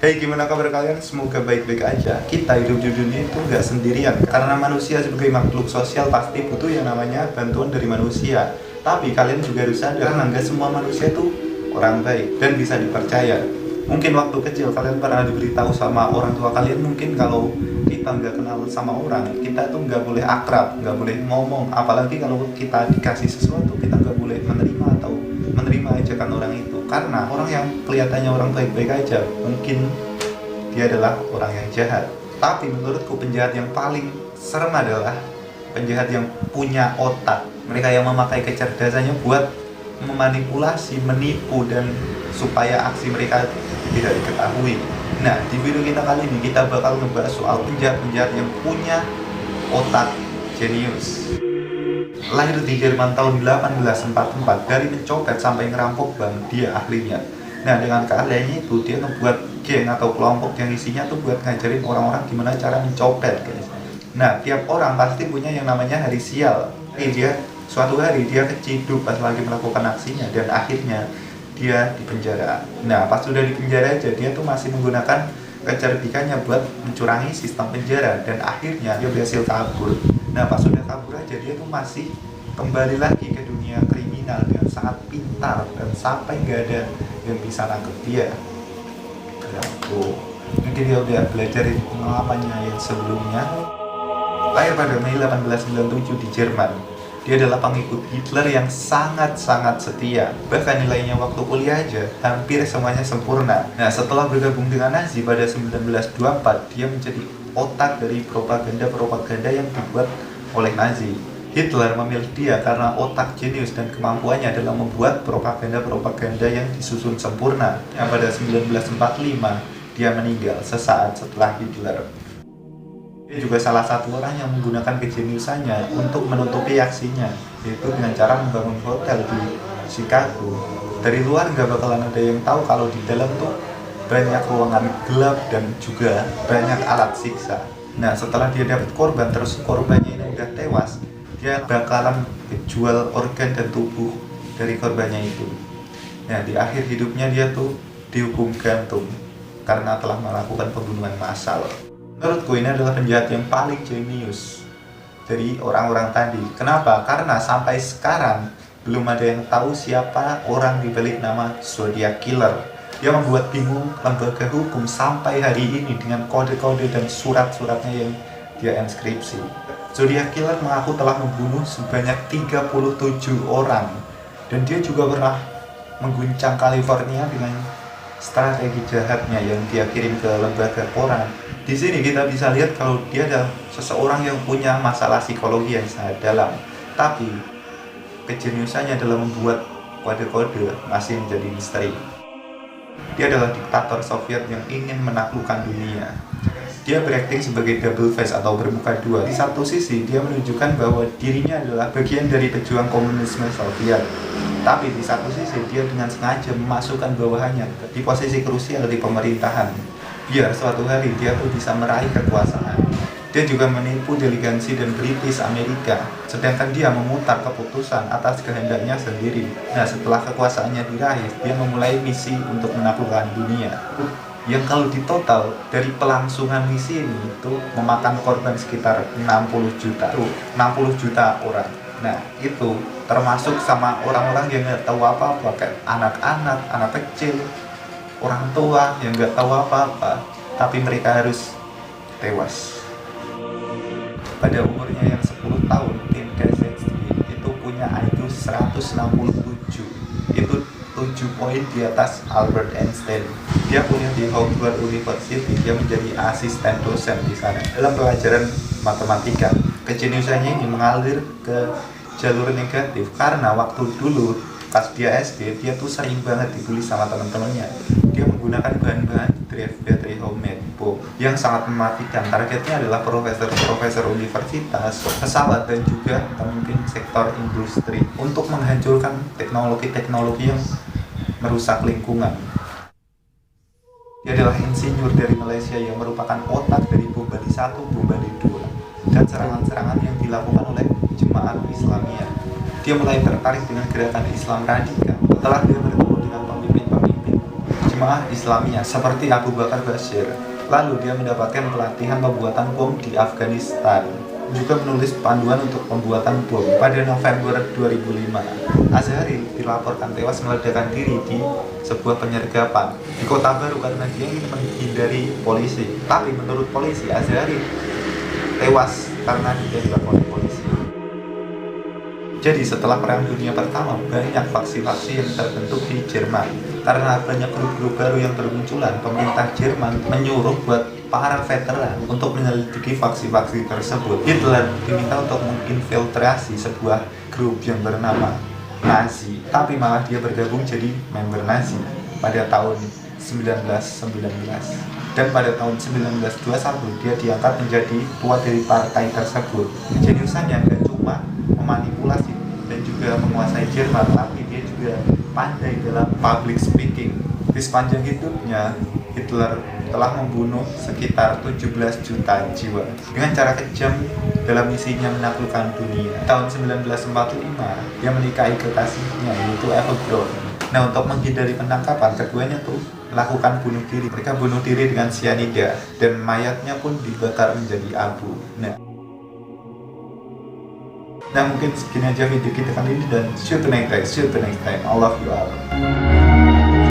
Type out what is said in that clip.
Hey, gimana kabar kalian? Semoga baik-baik aja. Kita hidup di dunia itu nggak sendirian. Karena manusia sebagai makhluk sosial pasti butuh yang namanya bantuan dari manusia. Tapi kalian juga harus sadar, karena nggak semua manusia itu orang baik dan bisa dipercaya. Mungkin waktu kecil kalian pernah diberitahu sama orang tua kalian, mungkin kalau kita nggak kenal sama orang, kita tuh nggak boleh akrab, nggak boleh ngomong. Apalagi kalau kita dikasih sesuatu, kita nggak boleh menerima atau menerima ajakan orang itu. Karena orang yang kelihatannya orang baik-baik aja, mungkin dia adalah orang yang jahat. Tapi menurutku penjahat yang paling serem adalah penjahat yang punya otak. Mereka yang memakai kecerdasannya buat memanipulasi, menipu, dan supaya aksi mereka tidak diketahui. Nah, di video kita kali ini kita bakal ngebahas soal penjahat-penjahat yang punya otak jenius. Lahir di Jerman tahun 1844, dari mencopet sampai ngerampok bank, dia ahlinya. Nah, dengan keahliannya itu dia ngebuat geng atau kelompok yang isinya tuh buat ngajarin orang-orang gimana cara mencopet, guys. Nah, tiap orang pasti punya yang namanya hari sial. Suatu hari dia keciduk pas lagi melakukan aksinya dan akhirnya dia dipenjara. Nah, pas sudah dipenjara aja dia tuh masih menggunakan kecerdikannya buat mencurangi sistem penjara dan akhirnya dia berhasil kabur. Nah, pas sudah kabur aja dia tuh masih kembali lagi ke dunia kriminal dengan sangat pintar dan sampai nggak ada yang bisa nangkep dia. Mungkin dia udah belajar dari pengalamannya yang sebelumnya. Lahir pada Mei 1897 di Jerman. Dia adalah pengikut Hitler yang sangat-sangat setia. Bahkan nilainya waktu kuliah aja hampir semuanya sempurna. Nah, setelah bergabung dengan Nazi pada 1924, dia menjadi otak dari propaganda-propaganda yang dibuat oleh Nazi. Hitler memilih dia karena otak jenius dan kemampuannya adalah membuat propaganda-propaganda yang disusun sempurna. Nah, pada 1945, dia meninggal sesaat setelah Hitler. Dia juga salah satu orang yang menggunakan kejeniusannya untuk menutupi aksinya, yaitu dengan cara membangun hotel di Chicago. Dari luar nggak bakalan ada yang tahu kalau di dalam tuh banyak ruangan gelap dan juga banyak alat siksa. Nah, setelah dia dapat korban, terus korbannya ini udah tewas, dia bakalan jual organ dan tubuh dari korbannya itu. Nah, di akhir hidupnya dia tuh dihukum gantung karena telah melakukan pembunuhan massal. Menurutku ini adalah penjahat yang paling jenius dari orang-orang tadi. Kenapa? Karena sampai sekarang belum ada yang tahu siapa orang di balik nama Zodiac Killer. Dia membuat bingung lembaga hukum sampai hari ini dengan kode-kode dan surat-suratnya yang dia inskripsi. Zodiac Killer mengaku telah membunuh sebanyak 37 orang. Dan dia juga pernah mengguncang California dengan strategi jahatnya yang dia kirim ke lembaga koran. Di sini kita bisa lihat kalau dia adalah seseorang yang punya masalah psikologi yang sangat dalam. Tapi kejeniusannya dalam membuat kode-kode masih menjadi misteri. Dia adalah diktator Soviet yang ingin menaklukkan dunia. Dia berakting sebagai double face atau bermuka dua. Di satu sisi dia menunjukkan bahwa dirinya adalah bagian dari pejuang komunisme Soviet. Tapi di satu sisi dia dengan sengaja memasukkan bawahannya di posisi krusial di pemerintahan, biar suatu hari dia tuh bisa meraih kekuasaan. Dia juga menipu delegasi dan British Amerika, sedangkan dia memutar keputusan atas kehendaknya sendiri. Nah, setelah kekuasaannya diraih, dia memulai misi untuk menaklukkan dunia. Yang kalau ditotal dari pelangsungan misi ini itu memakan korban sekitar 60 juta orang. Nah, itu termasuk sama orang-orang yang nggak tahu apa-apa, kayak anak-anak, anak kecil, orang tua yang nggak tahu apa-apa, tapi mereka harus tewas. Pada umurnya yang 10 tahun, Tim Kaczynski itu punya IQ 167. Itu 7 poin di atas Albert Einstein. Dia kuliah di Howard University, dia menjadi asisten dosen di sana dalam pelajaran matematika. Kejeniusannya ini mengalir ke jalur negatif karena waktu dulu pas dia SD, dia tuh sering banget dibully sama teman-temannya. Dia menggunakan bahan-bahan battery homemade bom yang sangat mematikan. Targetnya adalah profesor universitas, pesawat, dan juga pemimpin sektor industri untuk menghancurkan teknologi-teknologi yang merusak lingkungan. Dia adalah insinyur dari Malaysia yang merupakan otak dari bom Bali 1, bom Bali 2, dan serangan-serangan yang dilakukan oleh Jemaat Islamiyah. Dia mulai tertarik dengan gerakan Islam radikal setelah dia bertemu dengan pemimpin-pemimpin jemaah Islamiyah seperti Abu Bakar Bashir. Lalu dia mendapatkan pelatihan pembuatan bom di Afghanistan. Juga menulis panduan untuk pembuatan bom. Pada November 2005, Azhari dilaporkan tewas meledakkan diri di sebuah penyergapan di Kota Baru karena dia ingin menghindari polisi. Tapi menurut polisi, Azhari tewas karena ditembak oleh polisi. Jadi setelah Perang Dunia Pertama, banyak faksi-faksi yang terbentuk di Jerman. Karena banyak grup-grup baru yang bermunculan, pemerintah Jerman menyuruh buat para veteran untuk menyelidiki faksi-faksi tersebut. Hitler diminta untuk menginfiltrasi sebuah grup yang bernama Nazi, tapi malah dia bergabung jadi member Nazi pada tahun 1919. Dan pada tahun 1921 dia diangkat menjadi ketua dari partai tersebut. Jeniusannya nggak cuma memanipulasi dan juga menguasai Jerman, tapi dia juga pandai dalam public speaking. Di sepanjang hidupnya, Hitler telah membunuh sekitar 17 juta jiwa dengan cara kejam dalam misinya menaklukkan dunia. Tahun 1945, dia menikahi kekasihnya yaitu Eva Braun. Nah, untuk menghindari penangkapan, keduanya tuh melakukan bunuh diri. Mereka bunuh diri dengan cyanida dan mayatnya pun dibakar menjadi abu. Nah, mungkin segini aja video kita kali ini, dan see you the next time. I love you all.